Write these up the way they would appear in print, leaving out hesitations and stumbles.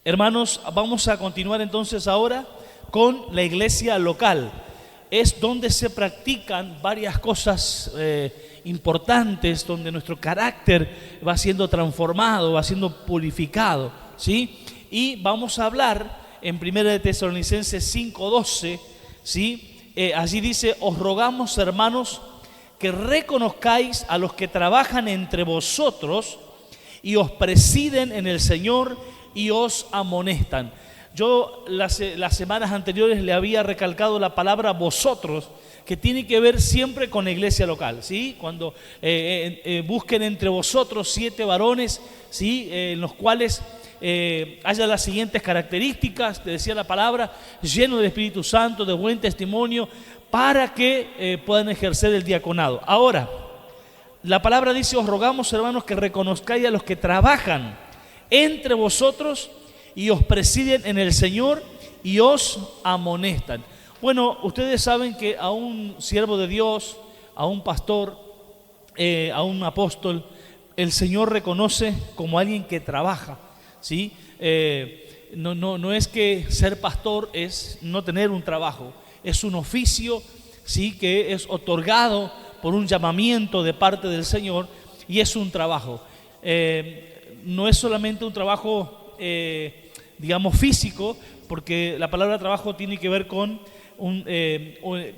Hermanos, vamos a continuar entonces ahora con la iglesia local. Es donde se practican varias cosas importantes, donde nuestro carácter va siendo transformado, va siendo purificado, ¿sí? Y vamos a hablar en 1 de Tesalonicenses 5:12, ¿sí? Allí dice: os rogamos, hermanos, que reconozcáis a los que trabajan entre vosotros y os presiden en el Señor y os amonestan. Yo las semanas anteriores le había recalcado la palabra vosotros, que tiene que ver siempre con la iglesia local, ¿sí? Cuando busquen entre vosotros 7 varones, ¿sí? En los cuales haya las siguientes características, te decía la palabra, lleno del Espíritu Santo, de buen testimonio, para que puedan ejercer el diaconado. Ahora, la palabra dice: os rogamos, hermanos, que reconozcáis a los que trabajan entre vosotros y os presiden en el Señor y os amonestan. Bueno, ustedes saben que a un siervo de Dios, a un pastor, a un apóstol, el Señor reconoce como alguien que trabaja, ¿sí? No es que ser pastor es no tener un trabajo, es un oficio, ¿sí? Que es otorgado por un llamamiento de parte del Señor, y es un trabajo. No es solamente un trabajo, digamos, físico, porque la palabra trabajo tiene que ver con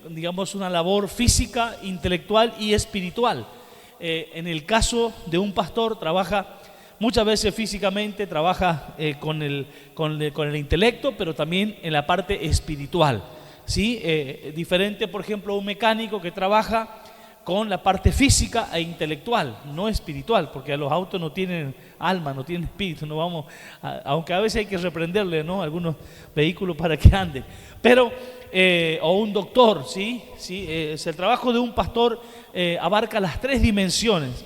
digamos, una labor física, intelectual y espiritual. En el caso de un pastor, trabaja muchas veces físicamente, trabaja con el intelecto, pero también en la parte espiritual, ¿sí? Diferente, por ejemplo, a un mecánico que trabaja con la parte física e intelectual, no espiritual, porque los autos no tienen alma, no tienen espíritu, no vamos aunque a veces hay que reprenderle, ¿no?, algunos vehículos para que anden, pero o un doctor, ¿sí? El trabajo de un pastor abarca las 3 dimensiones.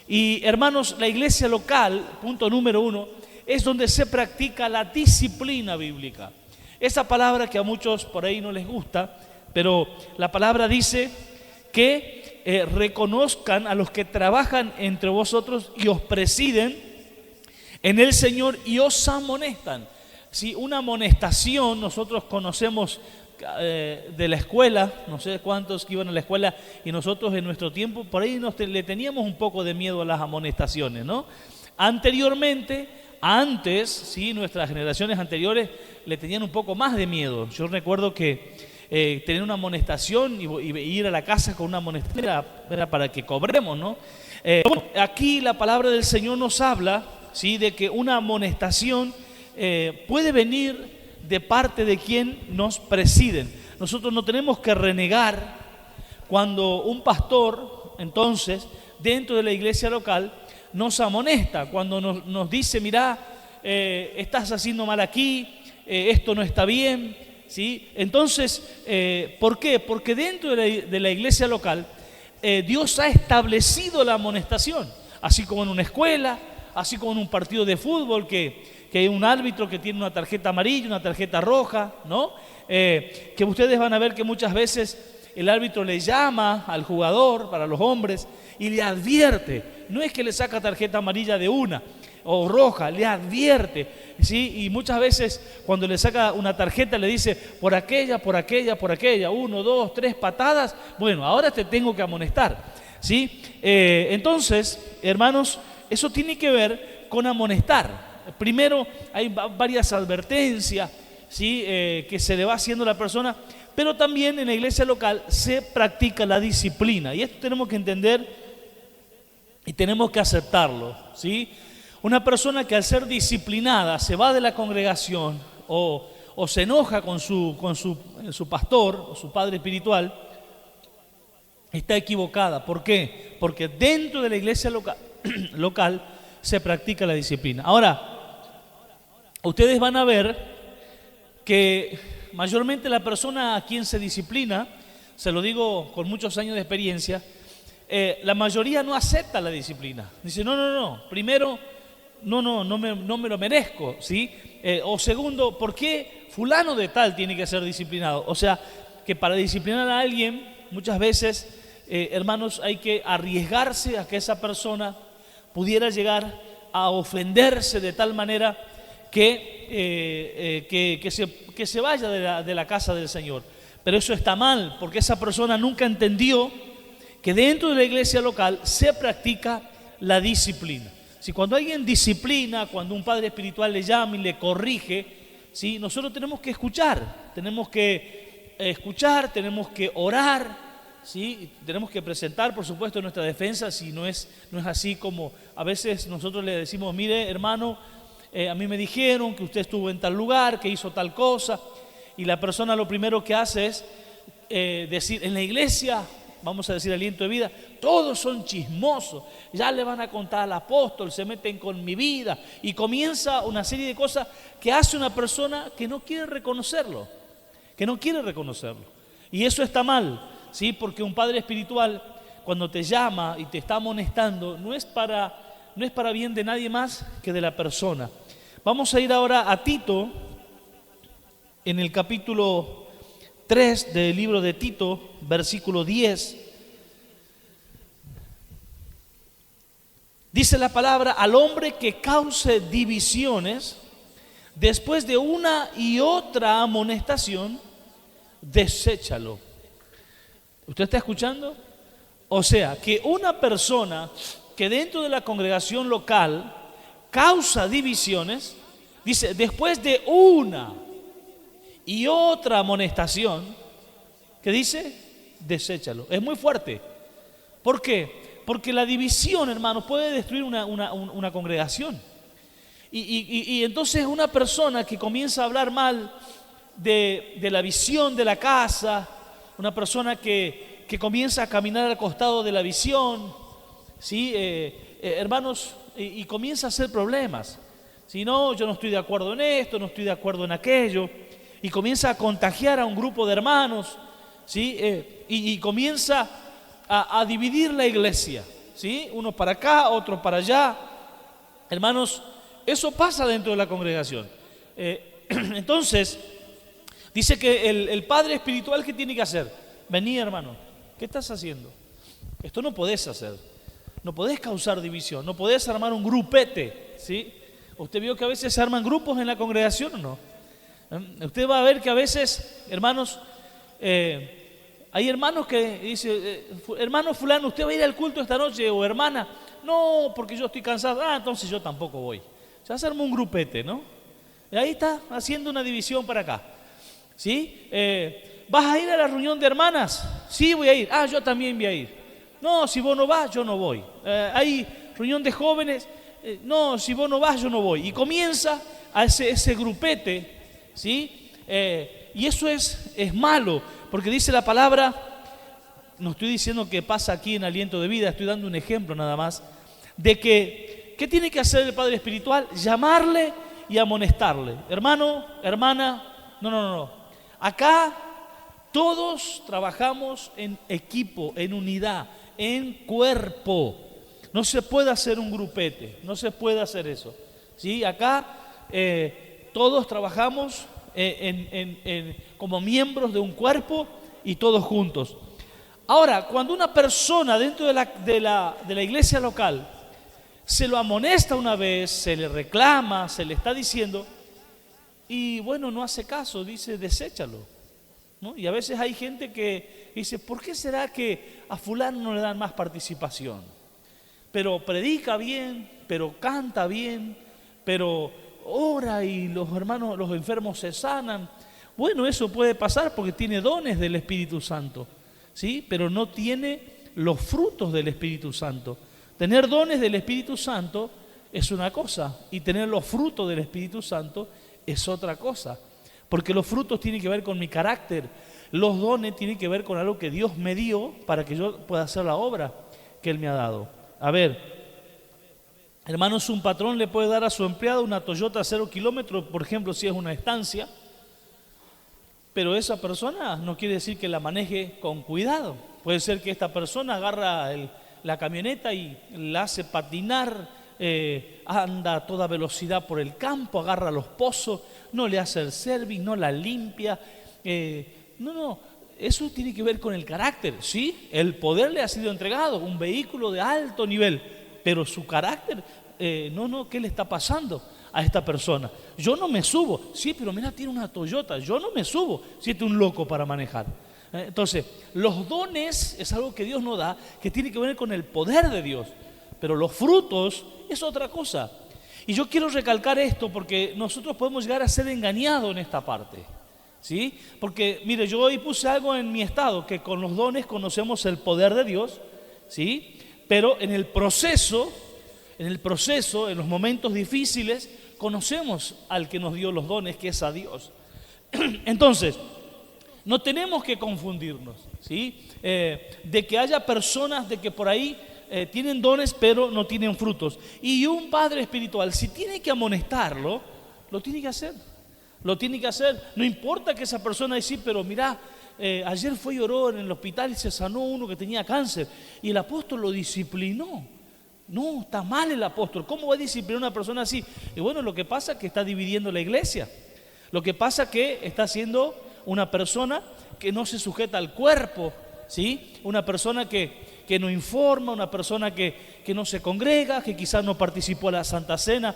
Y hermanos, la iglesia local, punto número 1, es donde se practica la disciplina bíblica. Esa palabra que a muchos por ahí no les gusta, pero la palabra dice que reconozcan a los que trabajan entre vosotros y os presiden en el Señor y os amonestan. ¿Sí? Una amonestación, nosotros conocemos de la escuela, no sé cuántos que iban a la escuela, y nosotros en nuestro tiempo por ahí le teníamos un poco de miedo a las amonestaciones, ¿no? Antes, ¿sí?, nuestras generaciones anteriores le tenían un poco más de miedo. Yo recuerdo que tener una amonestación y ir a la casa con una amonestación era para que cobremos, ¿no? Bueno, aquí la palabra del Señor nos habla, ¿sí?, de que una amonestación puede venir de parte de quien nos presiden. Nosotros no tenemos que renegar cuando un pastor, entonces, dentro de la iglesia local, nos amonesta, cuando nos dice: mirá, estás haciendo mal aquí, esto no está bien, ¿sí? Entonces, ¿por qué? Porque dentro de la iglesia local, Dios ha establecido la amonestación, así como en una escuela, así como en un partido de fútbol, que hay un árbitro que tiene una tarjeta amarilla, una tarjeta roja, ¿no? Que ustedes van a ver que muchas veces el árbitro le llama al jugador, para los hombres, y le advierte. No es que le saca tarjeta amarilla de una o roja, le advierte, ¿sí? Y muchas veces cuando le saca una tarjeta le dice: por aquella, 1, 2, 3 patadas, bueno, ahora te tengo que amonestar, ¿sí? Entonces, hermanos, eso tiene que ver con amonestar. Primero hay varias advertencias, ¿sí?, que se le va haciendo a la persona, pero también en la iglesia local se practica la disciplina, y esto tenemos que entender y tenemos que aceptarlo, ¿sí? Una persona que al ser disciplinada se va de la congregación o se enoja con su pastor o su padre espiritual, está equivocada. ¿Por qué? Porque dentro de la iglesia local se practica la disciplina. Ahora, ustedes van a ver que mayormente la persona a quien se disciplina, se lo digo con muchos años de experiencia, la mayoría no acepta la disciplina. Dice: no, primero, no me lo merezco, ¿sí? O segundo, ¿por qué fulano de tal tiene que ser disciplinado? O sea, que para disciplinar a alguien, muchas veces, hermanos, hay que arriesgarse a que esa persona pudiera llegar a ofenderse de tal manera que se vaya de la casa del Señor. Pero eso está mal, porque esa persona nunca entendió que dentro de la iglesia local se practica la disciplina. Si cuando alguien disciplina, cuando un padre espiritual le llama y le corrige, ¿sí? Nosotros tenemos que escuchar, tenemos que orar, ¿sí? Tenemos que presentar, por supuesto, nuestra defensa si no es así como a veces nosotros le decimos: mire, hermano, a mí me dijeron que usted estuvo en tal lugar, que hizo tal cosa, y la persona lo primero que hace es decir: en la iglesia, vamos a decir aliento de vida, todos son chismosos, ya le van a contar al apóstol, se meten con mi vida, y comienza una serie de cosas que hace una persona que no quiere reconocerlo, y eso está mal, ¿sí? Porque un padre espiritual, cuando te llama y te está amonestando, no es para bien de nadie más que de la persona. Vamos a ir ahora a Tito, en el capítulo 3 del libro de Tito, versículo 10. Dice la palabra: al hombre que cause divisiones, después de una y otra amonestación, deséchalo. ¿Usted está escuchando? O sea, que una persona que dentro de la congregación local causa divisiones, dice, después de una y otra amonestación, ¿qué dice? Deséchalo. Es muy fuerte. ¿Por qué? Porque la división, hermanos, puede destruir una congregación. Y entonces una persona que comienza a hablar mal de la visión de la casa, una persona que comienza a caminar al costado de la visión, ¿sí? Hermanos, y comienza a hacer problemas. Si no, yo no estoy de acuerdo en esto, no estoy de acuerdo en aquello, y comienza a contagiar a un grupo de hermanos, ¿sí? Y comienza a dividir la iglesia, ¿sí? Uno para acá, otro para allá. Hermanos, eso pasa dentro de la congregación. Entonces, dice que el padre espiritual, ¿qué tiene que hacer? Vení, hermano, ¿qué estás haciendo? Esto no podés hacer. No podés causar división, no podés armar un grupete, ¿sí? ¿Usted vio que a veces se arman grupos en la congregación o no? Usted va a ver que a veces, hermanos, hay hermanos que dicen: hermano fulano, ¿usted va a ir al culto esta noche? O hermana, no, porque yo estoy cansado. Entonces yo tampoco voy. Ya se armó un grupete, ¿no? Y ahí está haciendo una división para acá, ¿sí? ¿Vas a ir a la reunión de hermanas? Sí, voy a ir. Yo también voy a ir. No, si vos no vas, yo no voy. Hay reunión de jóvenes. No, si vos no vas, yo no voy. Y comienza a ese grupete, ¿sí? Y eso es malo, porque dice la palabra, no estoy diciendo que pasa aquí en Aliento de Vida, estoy dando un ejemplo nada más, de que, ¿qué tiene que hacer el padre espiritual? Llamarle y amonestarle. Hermano, hermana, no. Acá todos trabajamos en equipo, en unidad, en cuerpo. No se puede hacer un grupete, no se puede hacer eso, ¿sí? Acá todos trabajamos como miembros de un cuerpo y todos juntos. Ahora, cuando una persona dentro de la iglesia local se lo amonesta una vez, se le reclama, se le está diciendo, y bueno, no hace caso, dice: deséchalo, ¿no? Y a veces hay gente que dice: ¿por qué será que a fulano no le dan más participación? Pero predica bien, pero canta bien, pero ora y los hermanos, los enfermos se sanan. Bueno, eso puede pasar porque tiene dones del Espíritu Santo, ¿sí? Pero no tiene los frutos del Espíritu Santo. Tener dones del Espíritu Santo es una cosa, y tener los frutos del Espíritu Santo es otra cosa. Porque los frutos tienen que ver con mi carácter, los dones tienen que ver con algo que Dios me dio para que yo pueda hacer la obra que Él me ha dado. A ver, hermanos, un patrón le puede dar a su empleado una Toyota 0 kilómetros, por ejemplo, si es una estancia, pero esa persona no quiere decir que la maneje con cuidado. Puede ser que esta persona agarra la camioneta y la hace patinar, anda a toda velocidad por el campo, agarra los pozos, no le hace el service, no la limpia. No, eso tiene que ver con el carácter. Sí, el poder le ha sido entregado, un vehículo de alto nivel, pero su carácter, ¿qué le está pasando? a esta persona. Yo no me subo. Sí, pero mira, tiene una Toyota. Yo no me subo si este es un loco para manejar. Entonces, los dones es algo que Dios nos da, que tiene que ver con el poder de Dios. Pero los frutos es otra cosa. Y yo quiero recalcar esto porque nosotros podemos llegar a ser engañados en esta parte, ¿sí? Porque, mire, yo hoy puse algo en mi estado, que con los dones conocemos el poder de Dios, ¿sí? Pero en el proceso, en los momentos difíciles, conocemos al que nos dio los dones, que es a Dios. Entonces, no tenemos que confundirnos, ¿sí? De que haya personas de que por ahí tienen dones pero no tienen frutos. Y un padre espiritual, si tiene que amonestarlo, lo tiene que hacer. Lo tiene que hacer. No importa que esa persona diga, sí, pero mirá, ayer fue y oró en el hospital y se sanó uno que tenía cáncer. Y el apóstol lo disciplinó. No, está mal el apóstol. ¿Cómo va a disciplinar a una persona así? Y bueno, lo que pasa es que está dividiendo la iglesia. Lo que pasa es que está siendo una persona que no se sujeta al cuerpo, ¿sí? Una persona que no informa, una persona que no se congrega, que quizás no participó en la Santa Cena,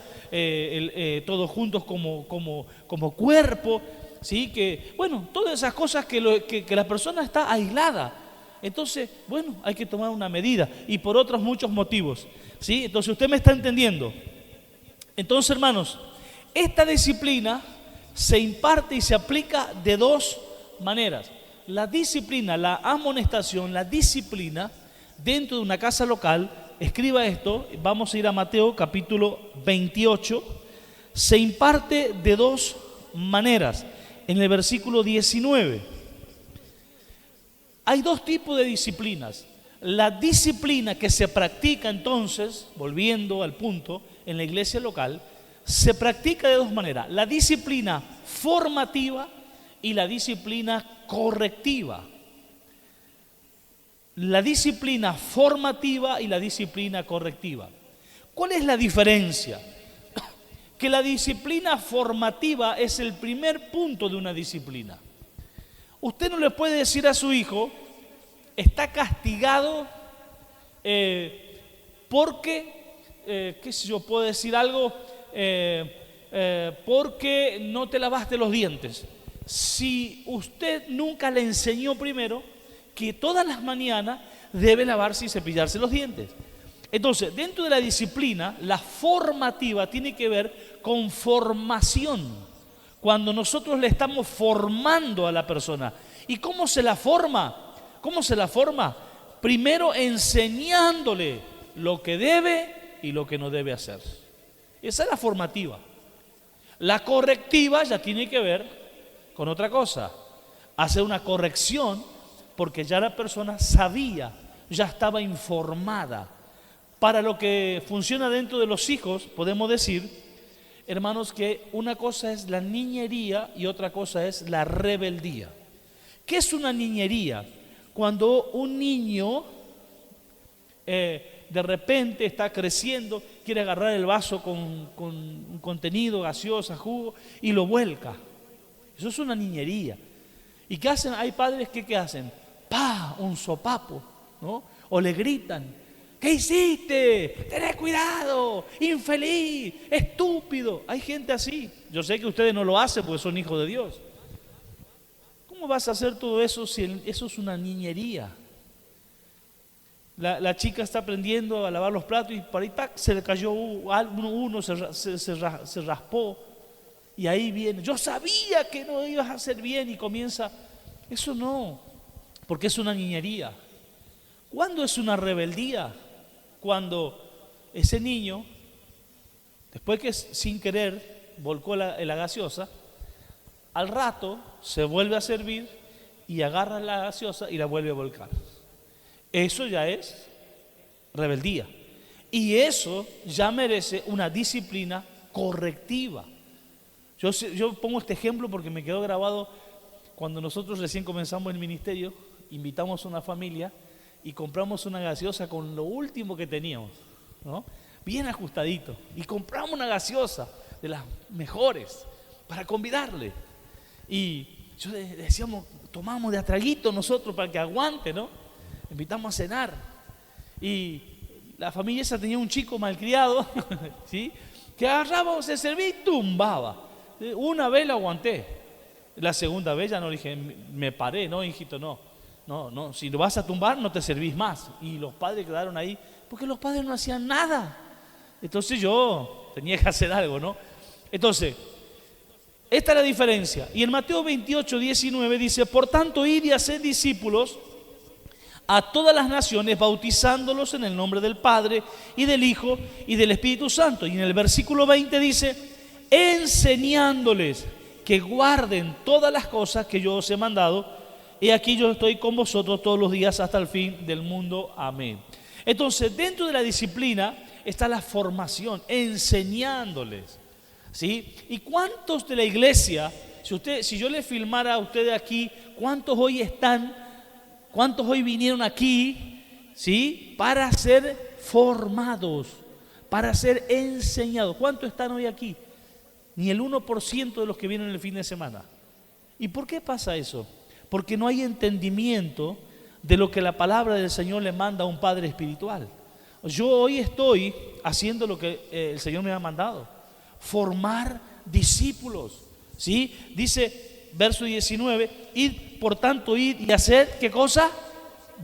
todos juntos como cuerpo, ¿sí? Que, bueno, todas esas cosas que la persona está aislada. Entonces, bueno, hay que tomar una medida y por otros muchos motivos, ¿sí? Entonces, usted me está entendiendo. Entonces, hermanos, esta disciplina se imparte y se aplica de dos maneras. La disciplina, la amonestación, la disciplina dentro de una casa local, escriba esto, vamos a ir a Mateo capítulo 28, se imparte de dos maneras. En el versículo 19, hay dos tipos de disciplinas. La disciplina que se practica entonces, volviendo al punto, en la iglesia local, se practica de dos maneras: la disciplina formativa y la disciplina correctiva. La disciplina formativa y la disciplina correctiva. ¿Cuál es la diferencia? Que la disciplina formativa es el primer punto de una disciplina. Usted no le puede decir a su hijo, está castigado porque, qué sé yo, puedo decir algo, porque no te lavaste los dientes. Si usted nunca le enseñó primero que todas las mañanas debe lavarse y cepillarse los dientes. Entonces, dentro de la disciplina, la formativa tiene que ver con formación. Cuando nosotros le estamos formando a la persona. ¿Y cómo se la forma? ¿Cómo se la forma? Primero enseñándole lo que debe y lo que no debe hacer. Esa es la formativa. La correctiva ya tiene que ver con otra cosa. Hacer una corrección porque ya la persona sabía, ya estaba informada. Para lo que funciona dentro de los hijos, podemos decir, hermanos, que una cosa es la niñería y otra cosa es la rebeldía. ¿Qué es una niñería? Cuando un niño de repente está creciendo, quiere agarrar el vaso con un contenido, gaseosa, jugo, y lo vuelca. Eso es una niñería. ¿Y qué hacen? Hay padres que ¿qué hacen? ¡Pah! Un sopapo, ¿no? O le gritan, ¿qué hiciste? ¡Tened cuidado! ¡Infeliz! ¡Estúpido! Hay gente así. Yo sé que ustedes no lo hacen porque son hijos de Dios. ¿Cómo vas a hacer todo eso si eso es una niñería? La chica está aprendiendo a lavar los platos y por ahí ¡tac! Se le cayó uno se raspó. Y ahí viene, yo sabía que no ibas a hacer bien, y comienza. Eso no, porque es una niñería. ¿Cuándo es una rebeldía? Cuando ese niño, después que sin querer volcó la gaseosa, al rato se vuelve a servir y agarra la gaseosa y la vuelve a volcar. Eso ya es rebeldía. Y eso ya merece una disciplina correctiva. Yo pongo este ejemplo porque me quedó grabado cuando nosotros recién comenzamos el ministerio. Invitamos a una familia y compramos una gaseosa con lo último que teníamos, ¿no? Bien ajustadito. Y compramos una gaseosa de las mejores para convidarle. Y yo decíamos, tomamos de a traguito nosotros para que aguante, ¿no? Invitamos a cenar. Y la familia esa tenía un chico malcriado, ¿sí? que agarraba, se servía y tumbaba. Una vez la aguanté, la segunda vez ya no, dije, me paré, no, hijito, no, si lo vas a tumbar no te servís más. Y los padres quedaron ahí, porque los padres no hacían nada. Entonces yo tenía que hacer algo, ¿no? Entonces, esta es la diferencia. Y en Mateo 28, 19 dice: por tanto, id y haced discípulos a todas las naciones, bautizándolos en el nombre del Padre y del Hijo y del Espíritu Santo. Y en el versículo 20 dice: enseñándoles que guarden todas las cosas que yo os he mandado, y aquí yo estoy con vosotros todos los días hasta el fin del mundo. Amén. Entonces, dentro de la disciplina está la formación, enseñándoles, ¿sí? ¿Y cuántos de la iglesia, si yo le filmara a ustedes aquí, cuántos hoy están, cuántos hoy vinieron aquí, ¿sí? Para ser formados, para ser enseñados? ¿Cuántos están hoy aquí? Ni el 1% de los que vienen el fin de semana. ¿Y por qué pasa eso? Porque no hay entendimiento de lo que la palabra del Señor le manda a un padre espiritual. Yo hoy estoy haciendo lo que el Señor me ha mandado: formar discípulos, ¿sí? Dice, verso 19: id, por tanto, id y haced, ¿qué cosa?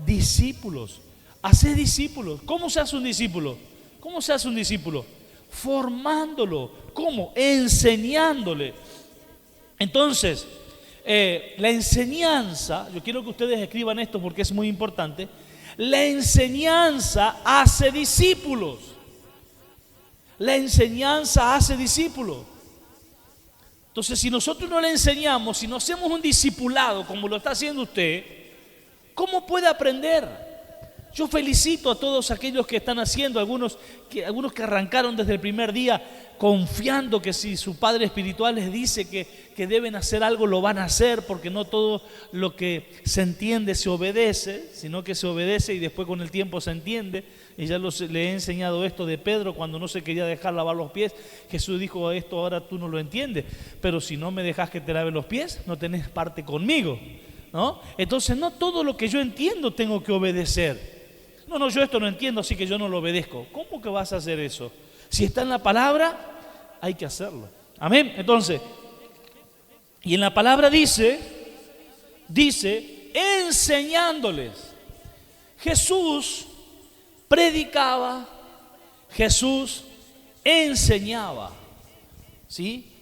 Discípulos. Haced discípulos. ¿Cómo se hace un discípulo? ¿Cómo se hace un discípulo? Formándolo. ¿Cómo? Enseñándole. Entonces, la enseñanza, yo quiero que ustedes escriban esto porque es muy importante. La enseñanza hace discípulos. La enseñanza hace discípulos. Entonces, si nosotros no le enseñamos, si no hacemos un discipulado como lo está haciendo usted, ¿cómo puede aprender? Yo felicito a todos aquellos que están haciendo, algunos que arrancaron desde el primer día confiando que si su padre espiritual les dice que deben hacer algo, lo van a hacer, porque no todo lo que se entiende se obedece, sino que se obedece y después con el tiempo se entiende. Y ya le he enseñado esto de Pedro cuando no se quería dejar lavar los pies. Jesús dijo: esto ahora tú no lo entiendes, pero si no me dejas que te lave los pies, no tenés parte conmigo, ¿no? Entonces, no todo lo que yo entiendo tengo que obedecer. No, yo esto no entiendo, así que yo no lo obedezco. ¿Cómo que vas a hacer eso? Si está en la palabra, hay que hacerlo. Amén. Entonces, y en la palabra dice enseñándoles. Jesús predicaba, Jesús enseñaba, ¿sí?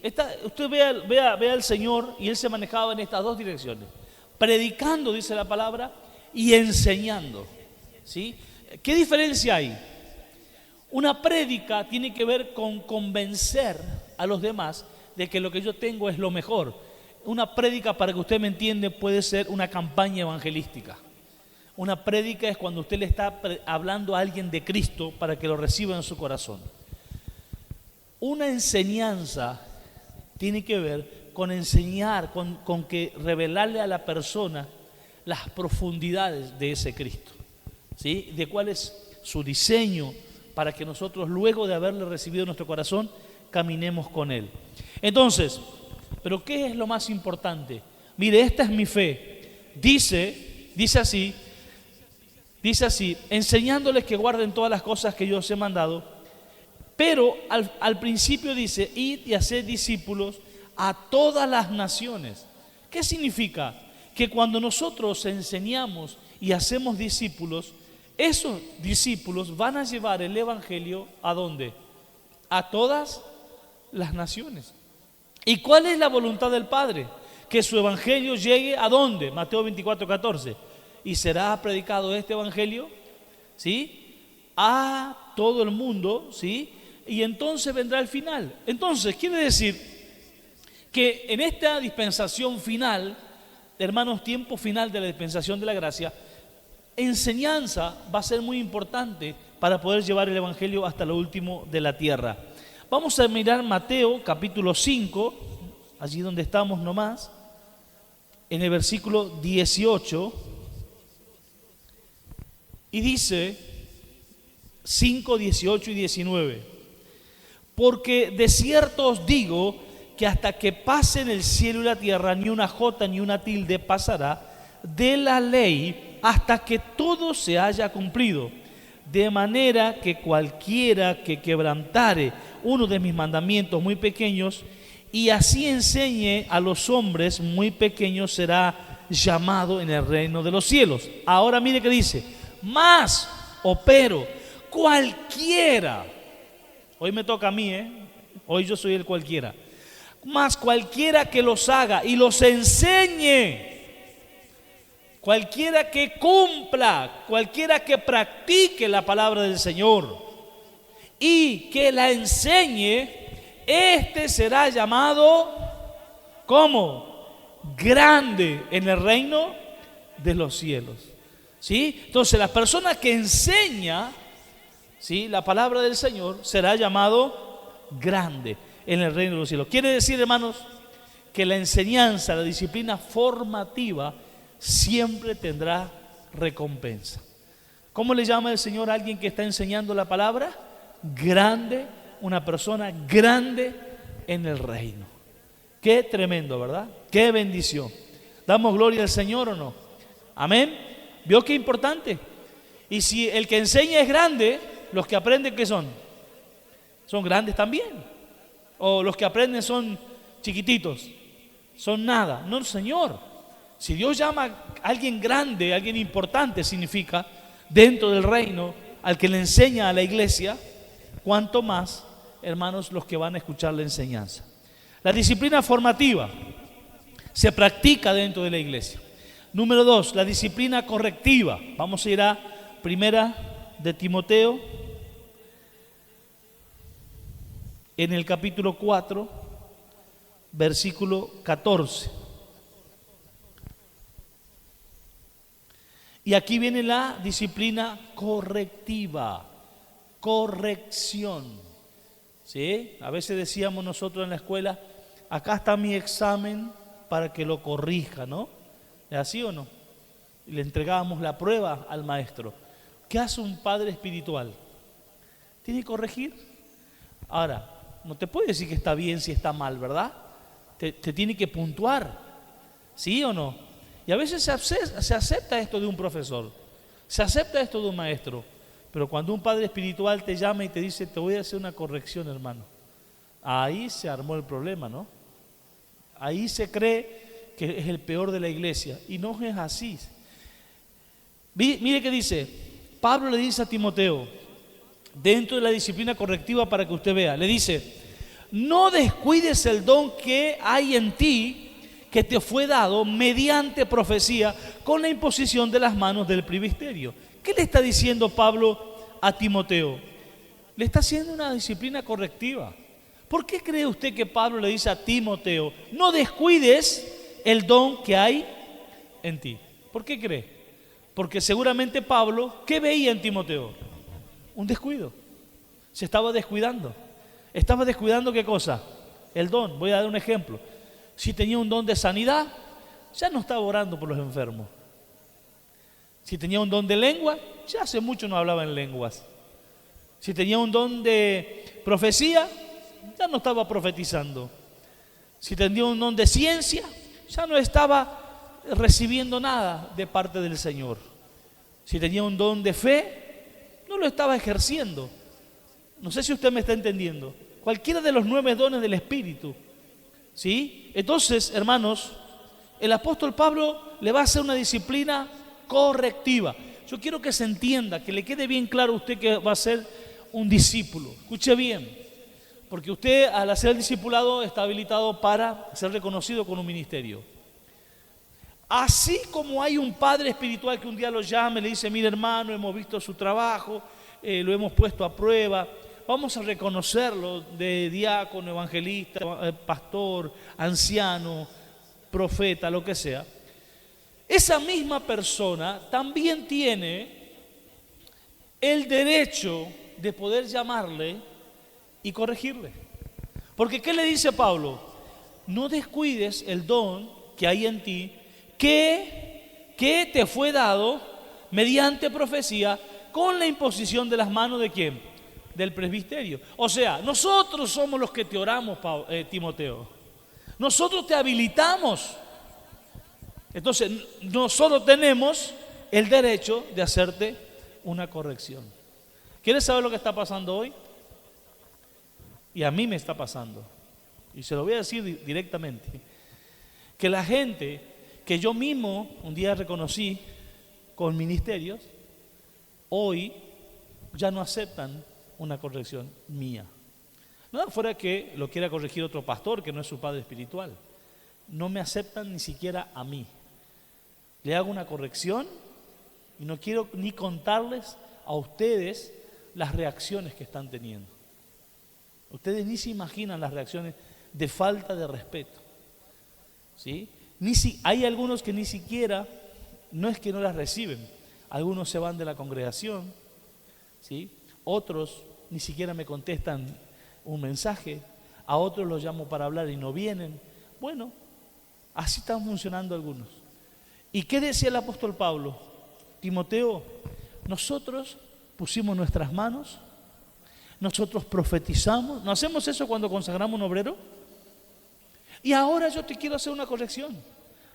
Usted vea al Señor, y Él se manejaba en estas dos direcciones: predicando, dice la palabra, y enseñando, ¿sí? ¿Qué diferencia hay? Una prédica tiene que ver con convencer a los demás de que lo que yo tengo es lo mejor. Una prédica, para que usted me entienda, puede ser una campaña evangelística. Una prédica es cuando usted le está hablando a alguien de Cristo para que lo reciba en su corazón. Una enseñanza tiene que ver con enseñar, con que revelarle a la persona las profundidades de ese Cristo, ¿sí? De cuál es su diseño, para que nosotros, luego de haberle recibido en nuestro corazón, caminemos con Él. Entonces, ¿pero qué es lo más importante? Mire, esta es mi fe. Dice así, enseñándoles que guarden todas las cosas que yo os he mandado, pero al principio dice: id y haced discípulos a todas las naciones. ¿Qué significa? Que cuando nosotros enseñamos y hacemos discípulos, esos discípulos van a llevar el evangelio ¿a dónde? A todas las naciones. ¿Y cuál es la voluntad del Padre? Que su evangelio llegue ¿a dónde? Mateo 24, 14. Y será predicado este evangelio, ¿sí?, a todo el mundo, ¿sí? Y entonces vendrá el final. Entonces, quiere decir que en esta dispensación final, hermanos, tiempo final de la dispensación de la gracia, enseñanza va a ser muy importante para poder llevar el evangelio hasta lo último de la tierra. Vamos a mirar Mateo capítulo 5, allí donde estamos nomás, en el versículo 18, y dice 5, 18 y 19: porque de cierto os digo que hasta que pasen el cielo y la tierra, ni una jota ni una tilde pasará de la ley hasta que todo se haya cumplido. de manera que cualquiera que quebrantare uno de mis mandamientos muy pequeños y así enseñe a los hombres muy pequeños será llamado en el reino de los cielos. Ahora mire que dice, más o pero cualquiera, hoy me toca a mí, hoy yo soy el cualquiera, más cualquiera que los haga y los enseñe, cualquiera que cumpla, cualquiera que practique la palabra del Señor y que la enseñe, este será llamado, ¿cómo? Grande en el reino de los cielos. ¿Sí? Entonces la persona que enseña, ¿sí?, la palabra del Señor será llamado grande en el reino de los cielos. Quiere decir, hermanos, que la enseñanza, la disciplina formativa siempre tendrá recompensa. ¿Cómo le llama el Señor a alguien que está enseñando la palabra? Grande, una persona grande en el reino. Qué tremendo, ¿verdad? Qué bendición. ¿Damos gloria al Señor o no? Amén. ¿Vio qué importante? Y si el que enseña es grande, los que aprenden, ¿qué son? Son grandes también. O los que aprenden son chiquititos, son nada. No, Señor. Si Dios llama a alguien grande, a alguien importante, significa dentro del reino, al que le enseña a la iglesia, cuanto más, hermanos, los que van a escuchar la enseñanza. La disciplina formativa se practica dentro de la iglesia. Número 2, la disciplina correctiva. Vamos a ir a Primera de Timoteo, en el capítulo 4, versículo 14. Y aquí viene la disciplina correctiva, corrección. ¿Sí? A veces decíamos nosotros en la escuela, acá está mi examen para que lo corrija, ¿no? ¿Es así o no? Y le entregábamos la prueba al maestro. ¿Qué hace un padre espiritual? Tiene que corregir. Ahora, no te puede decir que está bien si está mal, ¿verdad? Te tiene que puntuar, ¿sí o no? Y a veces se acepta esto de un profesor, se acepta esto de un maestro, pero cuando un padre espiritual te llama y te dice, te voy a hacer una corrección, hermano, ahí se armó el problema, ¿no? Ahí se cree que es el peor de la iglesia, y no es así. Mire qué dice, Pablo le dice a Timoteo, dentro de la disciplina correctiva para que usted vea, le dice, no descuides el don que hay en ti, que te fue dado mediante profecía con la imposición de las manos del presbiterio. ¿Qué le está diciendo Pablo a Timoteo? Le está haciendo una disciplina correctiva. ¿Por qué cree usted que Pablo le dice a Timoteo, no descuides el don que hay en ti? ¿Por qué cree? Porque seguramente Pablo, ¿qué veía en Timoteo? Un descuido. Se estaba descuidando. ¿Estaba descuidando qué cosa? El don. Voy a dar un ejemplo. Si tenía un don de sanidad, ya no estaba orando por los enfermos. Si tenía un don de lengua, ya hace mucho no hablaba en lenguas. Si tenía un don de profecía, ya no estaba profetizando. Si tenía un don de ciencia, ya no estaba recibiendo nada de parte del Señor. Si tenía un don de fe, no lo estaba ejerciendo. No sé si usted me está entendiendo. Cualquiera de los 9 dones del Espíritu, ¿sí? Entonces, hermanos, el apóstol Pablo le va a hacer una disciplina correctiva. Yo quiero que se entienda, que le quede bien claro a usted que va a ser un discípulo. Escuche bien, porque usted al hacer el discipulado está habilitado para ser reconocido con un ministerio. Así como hay un padre espiritual que un día lo llama y le dice, mire hermano, hemos visto su trabajo, lo hemos puesto a prueba, vamos a reconocerlo de diácono, evangelista, pastor, anciano, profeta, lo que sea. Esa misma persona también tiene el derecho de poder llamarle y corregirle. Porque ¿qué le dice Pablo? No descuides el don que hay en ti, que te fue dado mediante profecía con la imposición de las manos ¿de quién? Del presbiterio. O sea, nosotros somos los que te oramos, Timoteo. Nosotros te habilitamos. Entonces, nosotros tenemos el derecho de hacerte una corrección. ¿Quieres saber lo que está pasando hoy? Y a mí me está pasando. Y se lo voy a decir directamente. Que la gente que yo mismo un día reconocí con ministerios, hoy ya no aceptan una corrección mía. Nada fuera que lo quiera corregir otro pastor que no es su padre espiritual. No me aceptan ni siquiera a mí. Le hago una corrección y no quiero ni contarles a ustedes las reacciones que están teniendo. Ustedes ni se imaginan las reacciones de falta de respeto. ¿Sí? Hay algunos que ni siquiera, no es que no las reciben, algunos se van de la congregación, ¿sí? Otros ni siquiera me contestan un mensaje, a otros los llamo para hablar y no vienen. Bueno, así están funcionando algunos. ¿Y qué decía el apóstol Pablo? Timoteo, nosotros pusimos nuestras manos, nosotros profetizamos. ¿No hacemos eso cuando consagramos un obrero? Y ahora yo te quiero hacer una corrección.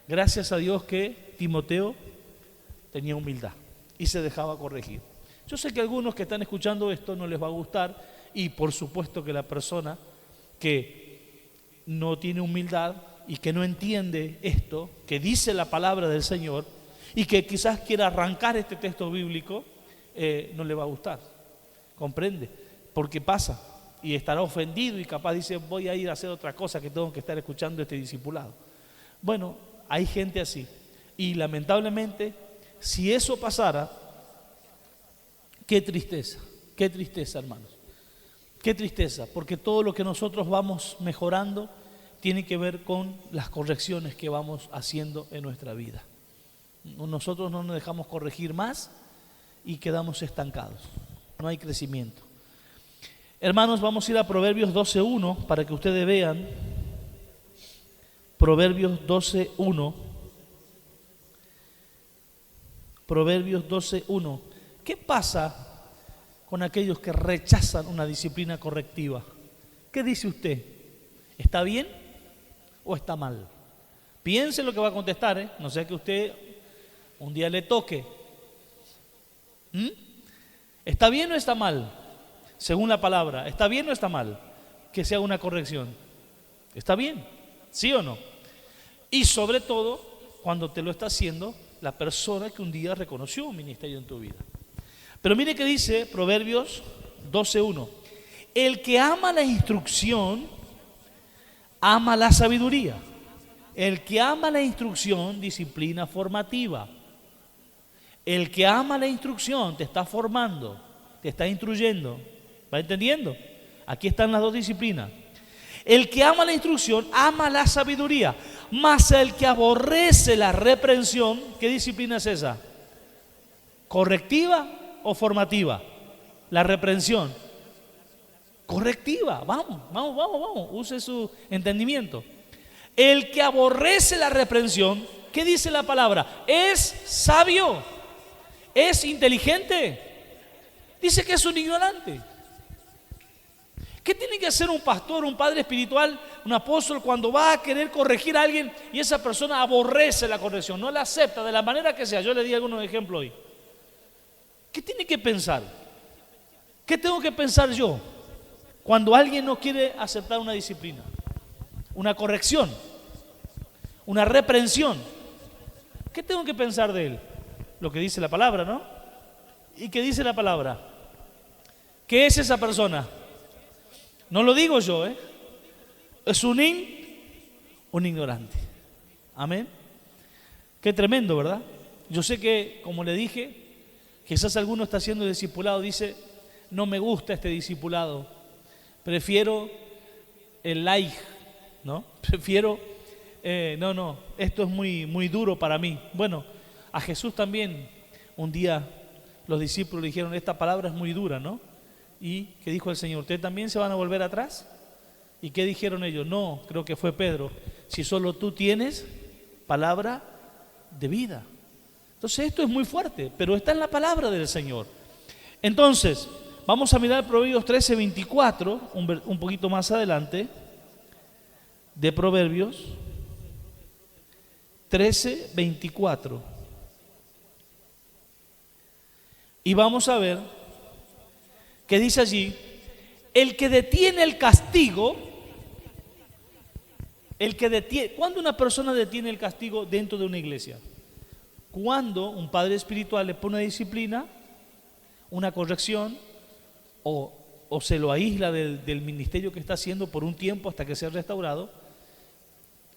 Gracias a Dios que Timoteo tenía humildad y se dejaba corregir. Yo sé que a algunos que están escuchando esto no les va a gustar, y por supuesto que la persona que no tiene humildad y que no entiende esto, que dice la palabra del Señor y que quizás quiera arrancar este texto bíblico, no le va a gustar. ¿Comprende? Porque pasa y estará ofendido y capaz dice, voy a ir a hacer otra cosa, que tengo que estar escuchando este discipulado. Bueno, hay gente así, y lamentablemente si eso pasara, qué tristeza, hermanos, qué tristeza, porque todo lo que nosotros vamos mejorando tiene que ver con las correcciones que vamos haciendo en nuestra vida. Nosotros no nos dejamos corregir más y quedamos estancados, no hay crecimiento. Hermanos, vamos a ir a Proverbios 12:1 para que ustedes vean. Proverbios 12:1. Proverbios 12:1. ¿Qué pasa con aquellos que rechazan una disciplina correctiva? ¿Qué dice usted? ¿Está bien o está mal? Piense lo que va a contestar, no sea que usted un día le toque. ¿Está bien o está mal? Según la palabra, ¿está bien o está mal que se haga una corrección? ¿Está bien? ¿Sí o no? Y sobre todo, cuando te lo está haciendo la persona que un día reconoció un ministerio en tu vida. Pero mire que dice Proverbios 12:1. El que ama la instrucción, ama la sabiduría. El que ama la instrucción, disciplina formativa. El que ama la instrucción te está formando, te está instruyendo. ¿Va entendiendo? Aquí están las dos disciplinas. El que ama la instrucción, ama la sabiduría. Mas el que aborrece la reprensión, ¿qué disciplina es esa? ¿Correctiva o formativa? La reprensión. Correctiva. Vamos. Use su entendimiento. El que aborrece la reprensión, ¿qué dice la palabra? Es sabio. Es inteligente. Dice que es un ignorante. ¿Qué tiene que hacer un pastor, un padre espiritual, un apóstol cuando va a querer corregir a alguien y esa persona aborrece la corrección, no la acepta de la manera que sea? Yo le di algunos ejemplos hoy. ¿Qué tiene que pensar? ¿Qué tengo que pensar yo cuando alguien no quiere aceptar una disciplina, una corrección, una reprensión? ¿Qué tengo que pensar de él? Lo que dice la palabra, ¿no? ¿Y qué dice la palabra? ¿Qué es esa persona? No lo digo yo, es un ignorante. Amén. Qué tremendo, ¿verdad? Yo sé que, como le dije, quizás alguno está siendo discipulado, dice, no me gusta este discipulado, prefiero el like, ¿no? Prefiero, esto es muy duro para mí. Bueno, a Jesús también un día los discípulos le dijeron, esta palabra es muy dura, ¿no? ¿Y qué dijo el Señor? ¿Ustedes también se van a volver atrás? ¿Y qué dijeron ellos? No, creo que fue Pedro. Si solo tú tienes palabra de vida. Entonces esto es muy fuerte, pero está en la palabra del Señor. Entonces, vamos a mirar Proverbios 13:24, un poquito más adelante, de Proverbios 13:24. Y vamos a ver que dice allí, el que detiene el castigo, ¿cuándo una persona detiene el castigo dentro de una iglesia? Cuando un padre espiritual le pone una disciplina, una corrección, o se lo aísla del ministerio que está haciendo por un tiempo hasta que sea restaurado,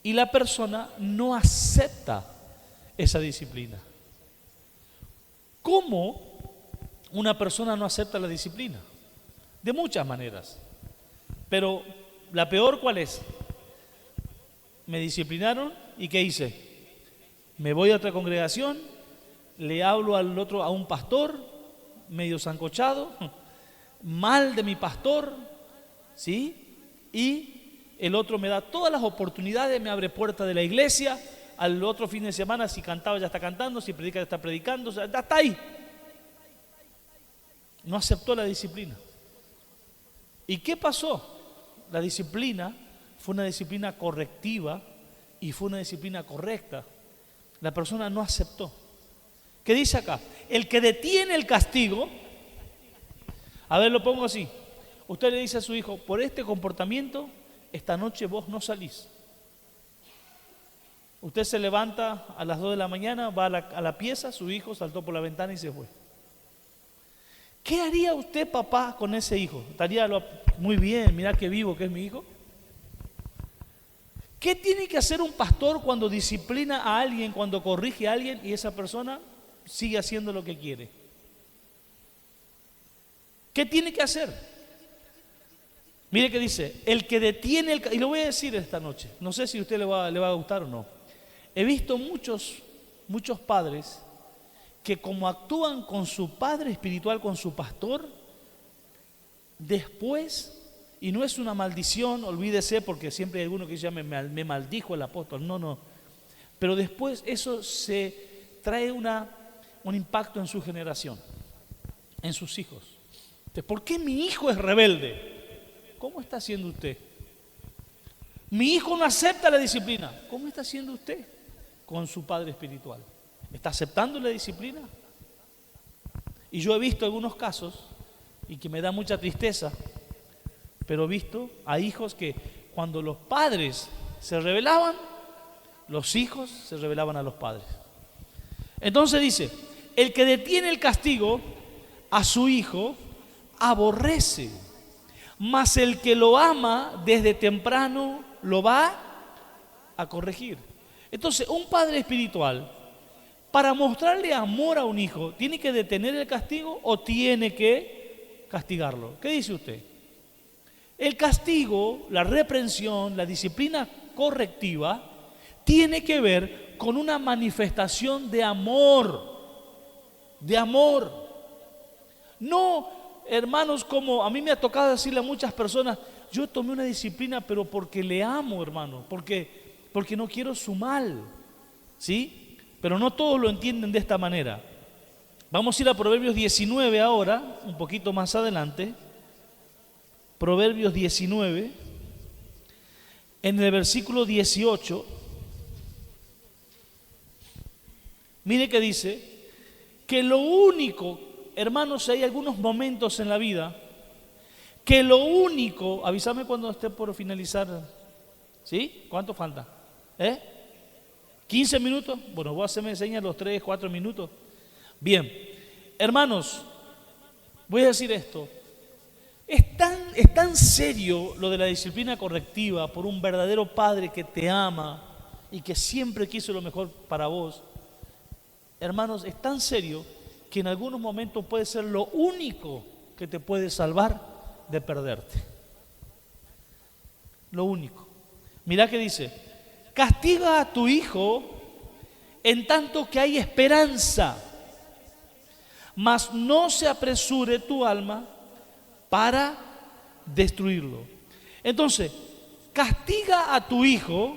y la persona no acepta esa disciplina. ¿Cómo una persona no acepta la disciplina? De muchas maneras. Pero la peor, ¿cuál es? Me disciplinaron y ¿qué hice? Me voy a otra congregación, le hablo a un pastor medio sancochado, mal de mi pastor, ¿sí? Y el otro me da todas las oportunidades, me abre puertas de la iglesia. Al otro fin de semana, si cantaba ya está cantando, si predica ya está predicando, ya está ahí. No aceptó la disciplina. ¿Y qué pasó? La disciplina fue una disciplina correctiva y fue una disciplina correcta. La persona no aceptó. ¿Qué dice acá? El que detiene el castigo, a ver, lo pongo así. Usted le dice a su hijo, por este comportamiento, esta noche vos no salís. Usted se levanta a las 2 de la mañana, va a la pieza, su hijo saltó por la ventana y se fue. ¿Qué haría usted, papá, con ese hijo? Estaría muy bien, mira qué vivo que es mi hijo. ¿Qué tiene que hacer un pastor cuando disciplina a alguien, cuando corrige a alguien y esa persona sigue haciendo lo que quiere? ¿Qué tiene que hacer? Mire que dice, el que detiene y lo voy a decir esta noche, no sé si a usted le va a gustar o no. He visto muchos padres que como actúan con su padre espiritual, con su pastor, después, y no es una maldición, olvídese, porque siempre hay alguno que dice, me maldijo el apóstol, no, pero después eso se trae un impacto en su generación, en sus hijos. Entonces, ¿por qué mi hijo es rebelde? ¿Cómo está haciendo usted? Mi hijo no acepta la disciplina. ¿Cómo está haciendo usted con su padre espiritual? ¿Está aceptando la disciplina? Y yo he visto algunos casos, y que me da mucha tristeza, pero he visto a hijos que cuando los padres se rebelaban, los hijos se rebelaban a los padres. Entonces dice, el que detiene el castigo a su hijo aborrece, mas el que lo ama desde temprano lo va a corregir. Entonces, un padre espiritual, para mostrarle amor a un hijo, ¿tiene que detener el castigo o tiene que castigarlo? ¿Qué dice usted? El castigo, la reprensión, la disciplina correctiva, tiene que ver con una manifestación de amor. De amor. No, hermanos, como a mí me ha tocado decirle a muchas personas, yo tomé una disciplina, pero porque le amo, hermano, porque no quiero su mal, ¿sí? Pero no todos lo entienden de esta manera. Vamos a ir a Proverbios 19 ahora, un poquito más adelante. Proverbios 19, en el versículo 18, mire que dice que lo único, hermanos, hay algunos momentos en la vida que lo único, avísame cuando esté por finalizar, ¿sí? ¿Cuánto falta? 15 minutos, bueno, vos hacerme señas los 3, 4 minutos. Bien, hermanos, voy a decir esto. Es tan serio lo de la disciplina correctiva por un verdadero padre que te ama y que siempre quiso lo mejor para vos. Hermanos, es tan serio que en algunos momentos puede ser lo único que te puede salvar de perderte. Lo único. Mirá que dice, castiga a tu hijo en tanto que hay esperanza, mas no se apresure tu alma para destruirlo. Entonces, castiga a tu hijo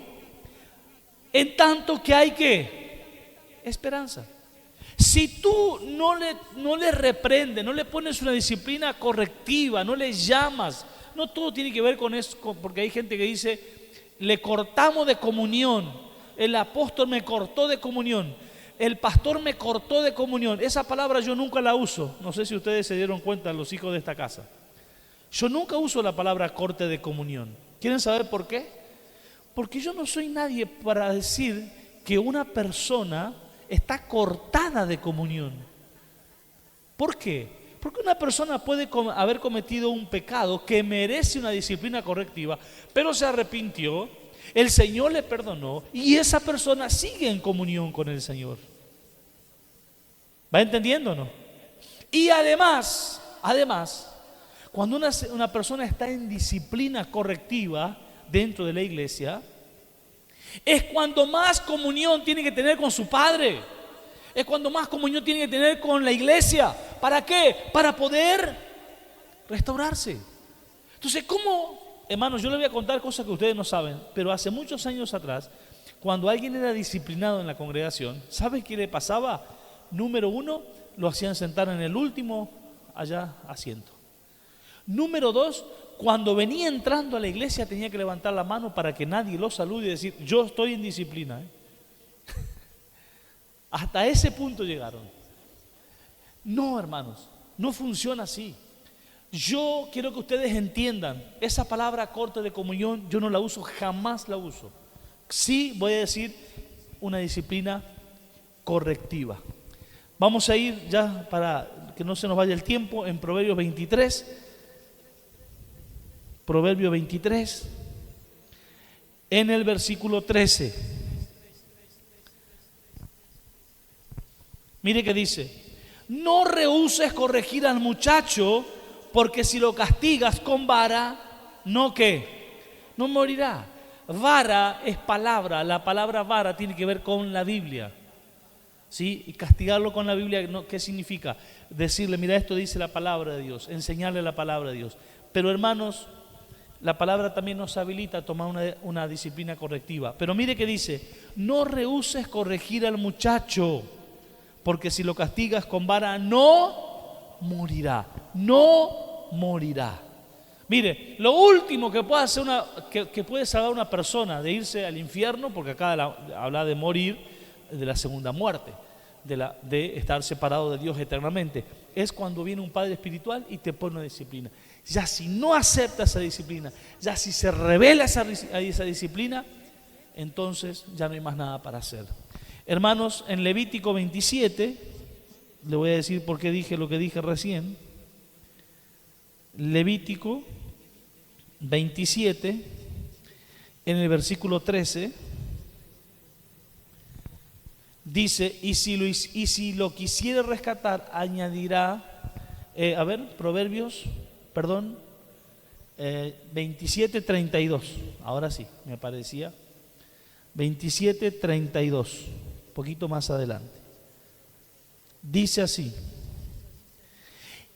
en tanto que hay ¿qué? Esperanza. Si tú no le reprendes, no le pones una disciplina correctiva, no le llamas, no todo tiene que ver con eso, porque hay gente que dice, le cortamos de comunión, el apóstol me cortó de comunión. el pastor me cortó de comunión. Esa palabra yo nunca la uso. No sé si ustedes se dieron cuenta, los hijos de esta casa. Yo nunca uso la palabra corte de comunión. ¿Quieren saber por qué? Porque yo no soy nadie para decir que una persona está cortada de comunión. ¿Por qué? Porque una persona puede haber cometido un pecado que merece una disciplina correctiva, pero se arrepintió, el Señor le perdonó y esa persona sigue en comunión con el Señor. ¿Va entendiendo o no? Y además, cuando una persona está en disciplina correctiva dentro de la iglesia, es cuando más comunión tiene que tener con su Padre. Es cuando más comunión tiene que tener con la iglesia. ¿Para qué? Para poder restaurarse. Entonces, ¿cómo? Hermanos, yo les voy a contar cosas que ustedes no saben, pero hace muchos años atrás, cuando alguien era disciplinado en la congregación, ¿sabes qué le pasaba? Número uno, lo hacían sentar en el último asiento. Número dos, cuando venía entrando a la iglesia tenía que levantar la mano para que nadie lo salude y decir, yo estoy en disciplina. Hasta ese punto llegaron. No, hermanos, no funciona así. Yo quiero que ustedes entiendan, esa palabra corte de comunión yo no la uso, jamás la uso. Sí voy a decir una disciplina correctiva. Vamos a ir ya para que no se nos vaya el tiempo en Proverbios 23. Proverbio 23, en el versículo 13. Mire que dice, no rehúses corregir al muchacho, porque si lo castigas con vara, ¿no qué? No morirá. Vara es palabra, la palabra vara tiene que ver con la Biblia. ¿Sí? Y castigarlo con la Biblia, ¿qué significa? Decirle, mira, esto dice la palabra de Dios, enseñarle la palabra de Dios. Pero hermanos, la palabra también nos habilita a tomar una disciplina correctiva. Pero mire que dice, no rehúses corregir al muchacho, porque si lo castigas con vara, no morirá. No morirá. Mire, lo último que puede hacer que puede salvar a una persona de irse al infierno, porque acá habla de morir, de la segunda muerte, de estar separado de Dios eternamente, es cuando viene un padre espiritual y te pone una disciplina. Ya si no acepta esa disciplina, ya si se revela a esa disciplina, entonces ya no hay más nada para hacer. Hermanos, en Levítico 27, le voy a decir por qué dije lo que dije recién. Levítico 27, en el versículo 13, dice, y si lo quisiere rescatar, añadirá, Proverbios, 27:32, ahora sí, me parecía, 27:32, un poquito más adelante. Dice así,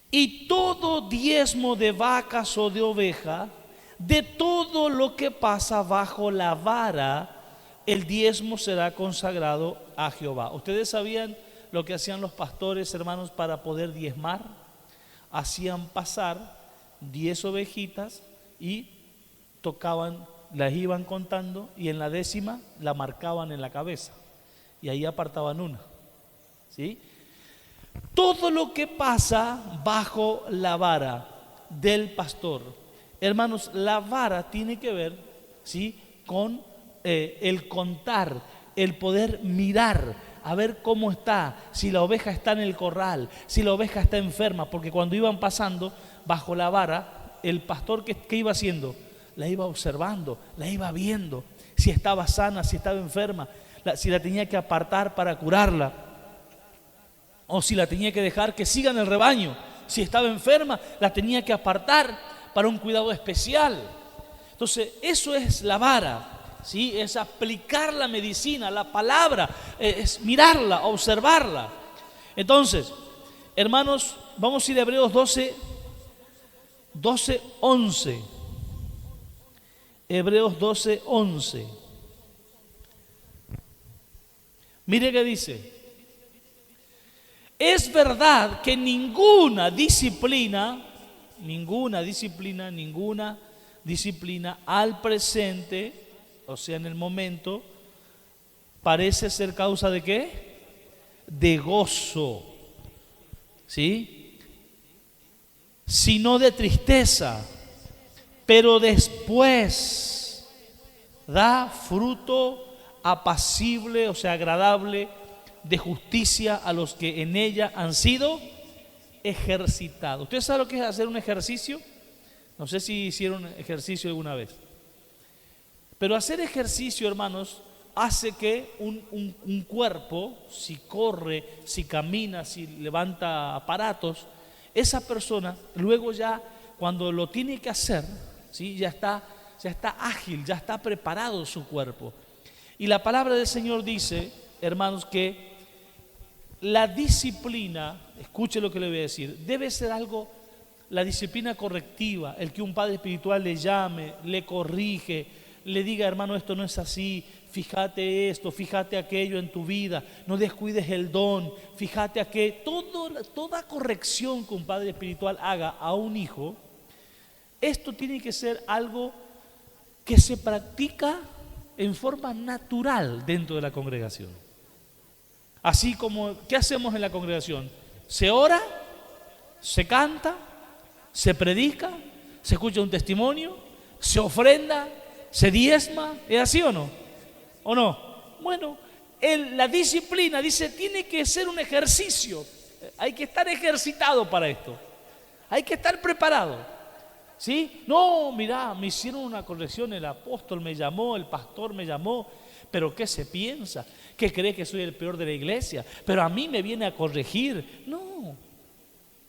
y todo diezmo de vacas o de oveja, de todo lo que pasa bajo la vara, el diezmo será consagrado a Jehová. ¿Ustedes sabían lo que hacían los pastores, hermanos, para poder diezmar? Hacían pasar 10 ovejitas y tocaban, las iban contando y en la 10ª la marcaban en la cabeza y ahí apartaban una. ¿Sí? Todo lo que pasa bajo la vara del pastor, hermanos, la vara tiene que ver, ¿sí?, con el contar, el poder mirar, a ver cómo está, si la oveja está en el corral, si la oveja está enferma, porque cuando iban pasando bajo la vara, el pastor ¿qué iba haciendo? La iba observando, la iba viendo, si estaba sana, si estaba enferma, si la tenía que apartar para curarla, o si la tenía que dejar que siga en el rebaño, si estaba enferma, la tenía que apartar para un cuidado especial. Entonces, eso es la vara. ¿Sí? Es aplicar la medicina, la palabra, es mirarla, observarla. Entonces, hermanos, vamos a ir a Hebreos 12:11. Hebreos 12:11. Mire qué dice. Es verdad que ninguna disciplina al presente, o sea, en el momento, parece ser causa de ¿qué? de gozo, ¿sí? Sino de tristeza, pero después da fruto apacible, o sea, agradable, de justicia a los que en ella han sido ejercitados. ¿Usted sabe lo que es hacer un ejercicio? No sé si hicieron ejercicio alguna vez. Pero hacer ejercicio, hermanos, hace que un cuerpo, si corre, si camina, si levanta aparatos, esa persona luego ya cuando lo tiene que hacer, ¿sí? ya está ágil, ya está preparado su cuerpo. Y la palabra del Señor dice, hermanos, que la disciplina, escuche lo que le voy a decir, debe ser algo, la disciplina correctiva, el que un padre espiritual le llame, le corrige, le diga, hermano, esto no es así, fíjate esto, fíjate aquello en tu vida, no descuides el don, fíjate a que toda corrección que un padre espiritual haga a un hijo, esto tiene que ser algo que se practica en forma natural dentro de la congregación. Así como, ¿qué hacemos en la congregación? Se ora, se canta, se predica, se escucha un testimonio, se ofrenda, se diezma, ¿es así o no? ¿O no? Bueno, la disciplina dice, tiene que ser un ejercicio, hay que estar ejercitado para esto, hay que estar preparado, ¿sí? No, mirá, me hicieron una corrección, el apóstol me llamó, el pastor me llamó, pero ¿qué se piensa? ¿Qué cree que soy el peor de la iglesia? Pero a mí me viene a corregir. No,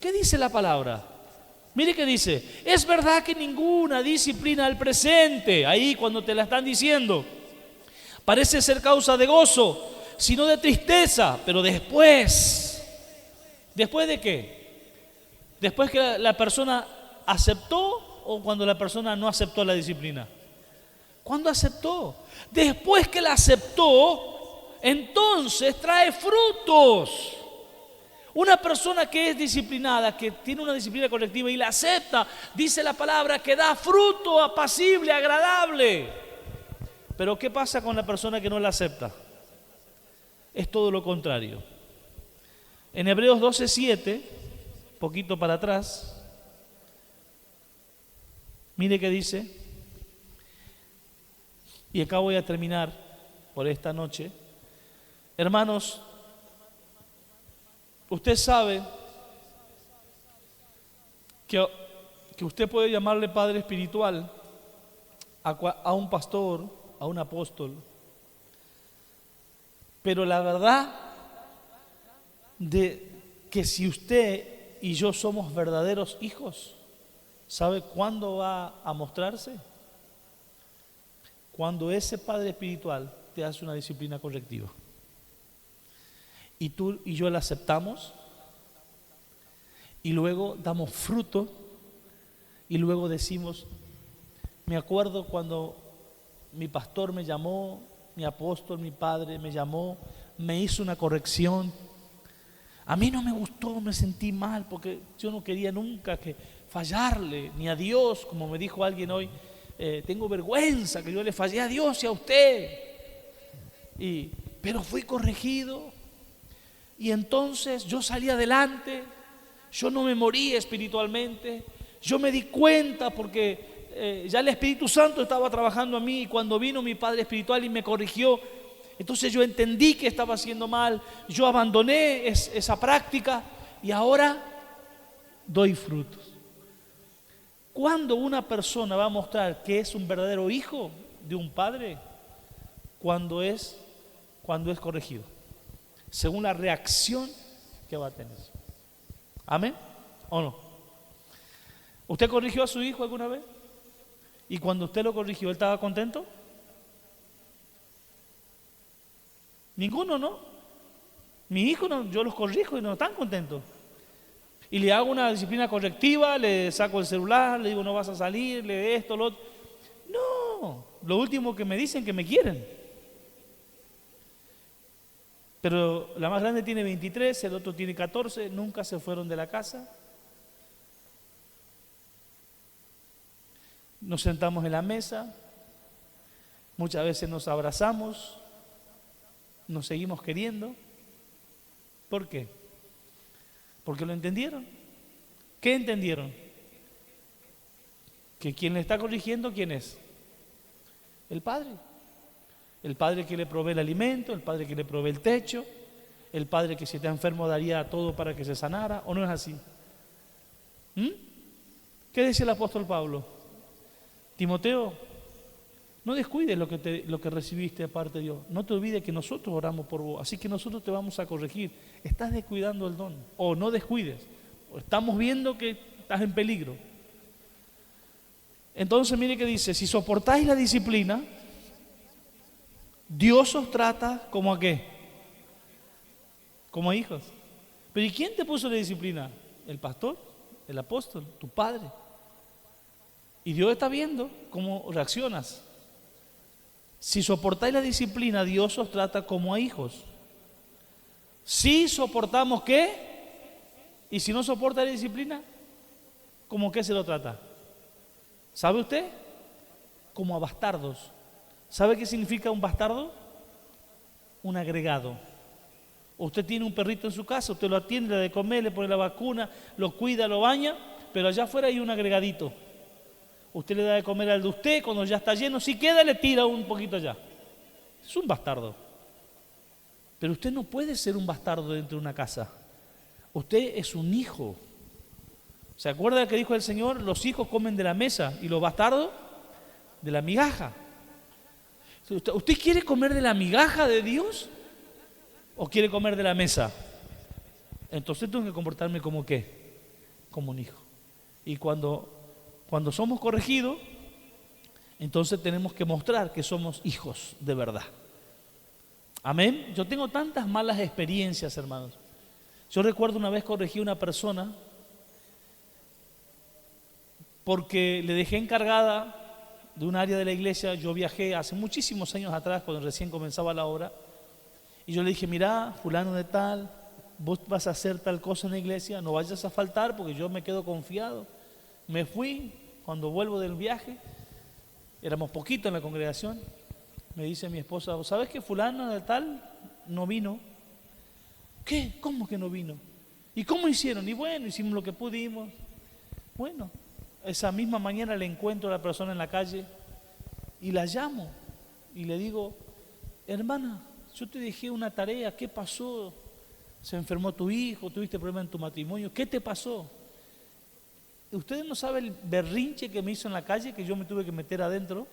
¿qué dice la palabra? Mire que dice, es verdad que ninguna disciplina al presente, ahí cuando te la están diciendo, parece ser causa de gozo, sino de tristeza, pero después, ¿después de qué? ¿Después que la persona aceptó o cuando la persona no aceptó la disciplina? ¿Cuándo aceptó? Después que la aceptó, entonces trae frutos. Una persona que es disciplinada, que tiene una disciplina correctiva y la acepta, dice la palabra que da fruto apacible, agradable. Pero ¿qué pasa con la persona que no la acepta? Es todo lo contrario. En Hebreos 12:7, poquito para atrás, mire qué dice, y acá voy a terminar por esta noche. Hermanos, usted sabe que usted puede llamarle padre espiritual a un pastor, a un apóstol, pero la verdad de que si usted y yo somos verdaderos hijos, ¿sabe cuándo va a mostrarse? Cuando ese padre espiritual te hace una disciplina correctiva y tú y yo la aceptamos y luego damos fruto y luego decimos, me acuerdo cuando mi pastor me llamó, mi apóstol, mi padre me llamó, me hizo una corrección, a mí no me gustó, me sentí mal porque yo no quería nunca que fallarle ni a Dios, como me dijo alguien hoy, tengo vergüenza que yo le fallé a Dios y a usted, pero fui corregido y entonces yo salí adelante, yo no me morí espiritualmente, yo me di cuenta porque ya el Espíritu Santo estaba trabajando en mí y cuando vino mi padre espiritual y me corrigió, entonces yo entendí que estaba haciendo mal, yo abandoné esa práctica y ahora doy frutos. ¿Cuándo una persona va a mostrar que es un verdadero hijo de un padre? Cuando es corregido, según la reacción que va a tener. ¿Amén? ¿O no? ¿Usted corrigió a su hijo alguna vez? Y cuando usted lo corrigió, ¿él estaba contento? Ninguno, ¿no? Mi hijo, no, yo los corrijo y no están contentos. Y le hago una disciplina correctiva, le saco el celular, le digo no vas a salir, le esto, lo otro. No, lo último que me dicen que me quieren. Pero la más grande tiene 23, el otro tiene 14, nunca se fueron de la casa. Nos sentamos en la mesa, muchas veces nos abrazamos, nos seguimos queriendo. ¿Por qué? Porque lo entendieron. ¿Qué entendieron? Que quien le está corrigiendo, ¿quién es? El Padre. El Padre que le provee el alimento, el Padre que le provee el techo, el Padre que si está enfermo daría todo para que se sanara, ¿o no es así? ¿Qué dice el apóstol Pablo? Timoteo, no descuides lo que recibiste de parte de Dios. No te olvides que nosotros oramos por vos, así que nosotros te vamos a corregir. Estás descuidando el don, o no descuides. O estamos viendo que estás en peligro. Entonces mire que dice, si soportáis la disciplina, Dios os trata como a qué, como a hijos. Pero ¿y quién te puso la disciplina? El pastor, el apóstol, tu padre. Y Dios está viendo cómo reaccionas. Si soportáis la disciplina, Dios os trata como a hijos. Si soportamos ¿qué? Y si no soporta la disciplina, ¿cómo qué se lo trata? ¿Sabe usted? Como a bastardos. ¿Sabe qué significa un bastardo? Un agregado. Usted tiene un perrito en su casa, usted lo atiende, le da de comer, le pone la vacuna, lo cuida, lo baña, pero allá afuera hay un agregadito. Usted le da de comer al de usted, cuando ya está lleno, si queda le tira un poquito allá. Es un bastardo. Pero usted no puede ser un bastardo dentro de una casa. Usted es un hijo. ¿Se acuerda que dijo el Señor? Los hijos comen de la mesa y los bastardos de la migaja. ¿Usted quiere comer de la migaja de Dios o quiere comer de la mesa? Entonces tengo que comportarme como ¿qué? Como un hijo. Y cuando somos corregidos, entonces tenemos que mostrar que somos hijos de verdad. Amén. Yo tengo tantas malas experiencias, hermanos. Yo recuerdo una vez corregí a una persona porque le dejé encargada de un área de la iglesia. Yo viajé hace muchísimos años atrás, cuando recién comenzaba la obra, y yo le dije, mira, fulano de tal, vos vas a hacer tal cosa en la iglesia, no vayas a faltar porque yo me quedo confiado. Me fui, cuando vuelvo del viaje, éramos poquitos en la congregación, me dice mi esposa, ¿sabes que fulano de tal no vino? ¿Qué? ¿Cómo que no vino? ¿Y cómo hicieron? Y bueno, hicimos lo que pudimos. Bueno, esa misma mañana le encuentro a la persona en la calle y la llamo y le digo, hermana, yo te dejé una tarea, ¿qué pasó? Se enfermó tu hijo, tuviste problemas en tu matrimonio, ¿qué te pasó? Ustedes no saben el berrinche que me hizo en la calle, que yo me tuve que meter adentro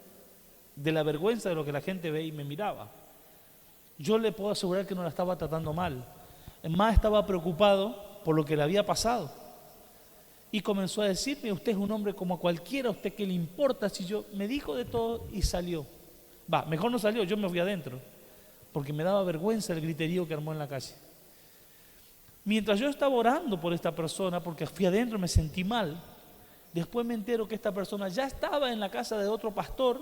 de la vergüenza de lo que la gente ve y me miraba. Yo le puedo asegurar que no la estaba tratando mal. Más estaba preocupado por lo que le había pasado. Y comenzó a decirme, usted es un hombre como cualquiera, ¿a usted qué le importa? Si yo me dijo de todo y salió. Mejor no salió, yo me fui adentro, porque me daba vergüenza el griterío que armó en la calle. Mientras yo estaba orando por esta persona, porque fui adentro y me sentí mal, después me entero que esta persona ya estaba en la casa de otro pastor,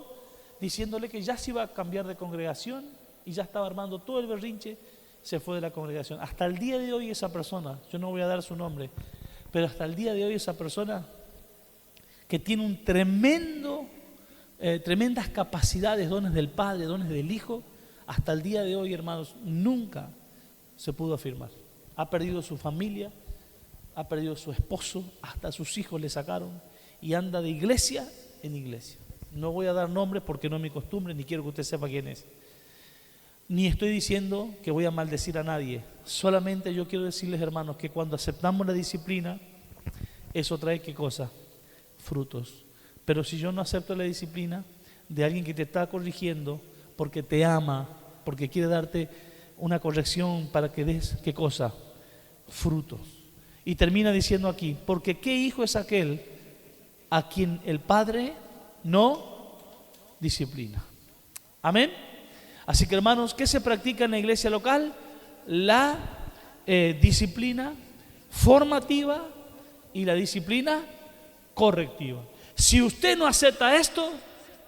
diciéndole que ya se iba a cambiar de congregación y ya estaba armando todo el berrinche, se fue de la congregación. Hasta el día de hoy esa persona, yo no voy a dar su nombre, pero hasta el día de hoy esa persona que tiene un tremendas capacidades, dones del Padre, dones del Hijo, hasta el día de hoy, hermanos, nunca se pudo afirmar. Ha perdido su familia, ha perdido su esposo, hasta sus hijos le sacaron y anda de iglesia en iglesia. No voy a dar nombres porque no es mi costumbre, ni quiero que usted sepa quién es. Ni estoy diciendo que voy a maldecir a nadie. Solamente yo quiero decirles, hermanos, que cuando aceptamos la disciplina, eso trae ¿qué cosa? Frutos. Pero si yo no acepto la disciplina de alguien que te está corrigiendo porque te ama, porque quiere darte una corrección para que des ¿qué cosa? Frutos. Y termina diciendo aquí, porque ¿qué hijo es aquel a quien el Padre no disciplina? Amén. Así que, hermanos, ¿qué se practica en la iglesia local? La disciplina formativa y la disciplina correctiva. Si usted no acepta esto,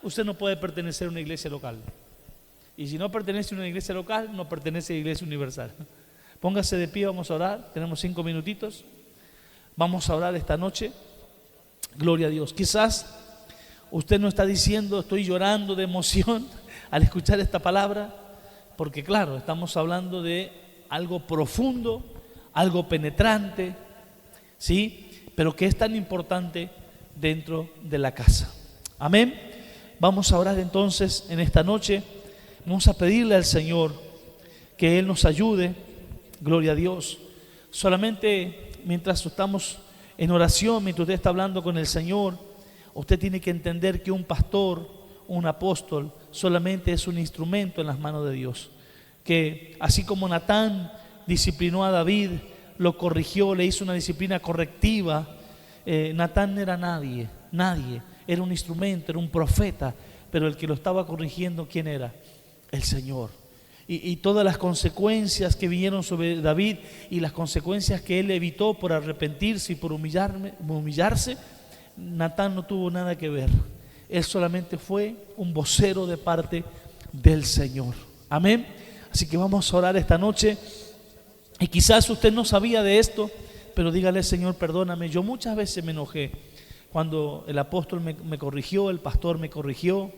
usted no puede pertenecer a una iglesia local. Y si no pertenece a una iglesia local, no pertenece a la iglesia universal. Póngase de pie, vamos a orar. Tenemos 5 minutitos. Vamos a orar esta noche. Gloria a Dios. Quizás usted no está diciendo, estoy llorando de emoción al escuchar esta palabra, porque claro, estamos hablando de algo profundo algo penetrante, ¿sí? Pero que es tan importante dentro de la casa. Amén. Vamos a orar entonces en esta noche. Vamos a pedirle al Señor que Él nos ayude. Gloria a Dios. Solamente mientras estamos en oración, mientras usted está hablando con el Señor, usted tiene que entender que un pastor, un apóstol, solamente es un instrumento en las manos de Dios. Que así como Natán disciplinó a David, lo corrigió, le hizo una disciplina correctiva, Natán no era nadie, era un instrumento, era un profeta, pero el que lo estaba corrigiendo, ¿quién era? El Señor. Y todas las consecuencias que vinieron sobre David y las consecuencias que él evitó por arrepentirse y por humillarse, Natán no tuvo nada que ver. Él solamente fue un vocero de parte del Señor. Amén. Así que vamos a orar esta noche. Y quizás usted no sabía de esto, pero dígale: Señor, perdóname. Yo muchas veces me enojé cuando el apóstol me corrigió, el pastor me corrigió.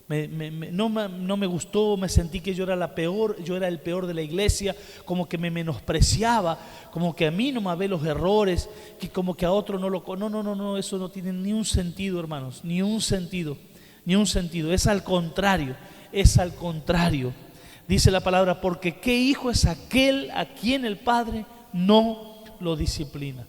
No me gustó, me sentí que yo era el peor de la iglesia, como que me menospreciaba, como que a mí no me ve los errores, que como que a otro no lo... No, eso no tiene ni un sentido, hermanos, ni un sentido, es al contrario. Dice la palabra: porque ¿qué hijo es aquel a quien el Padre no lo disciplina?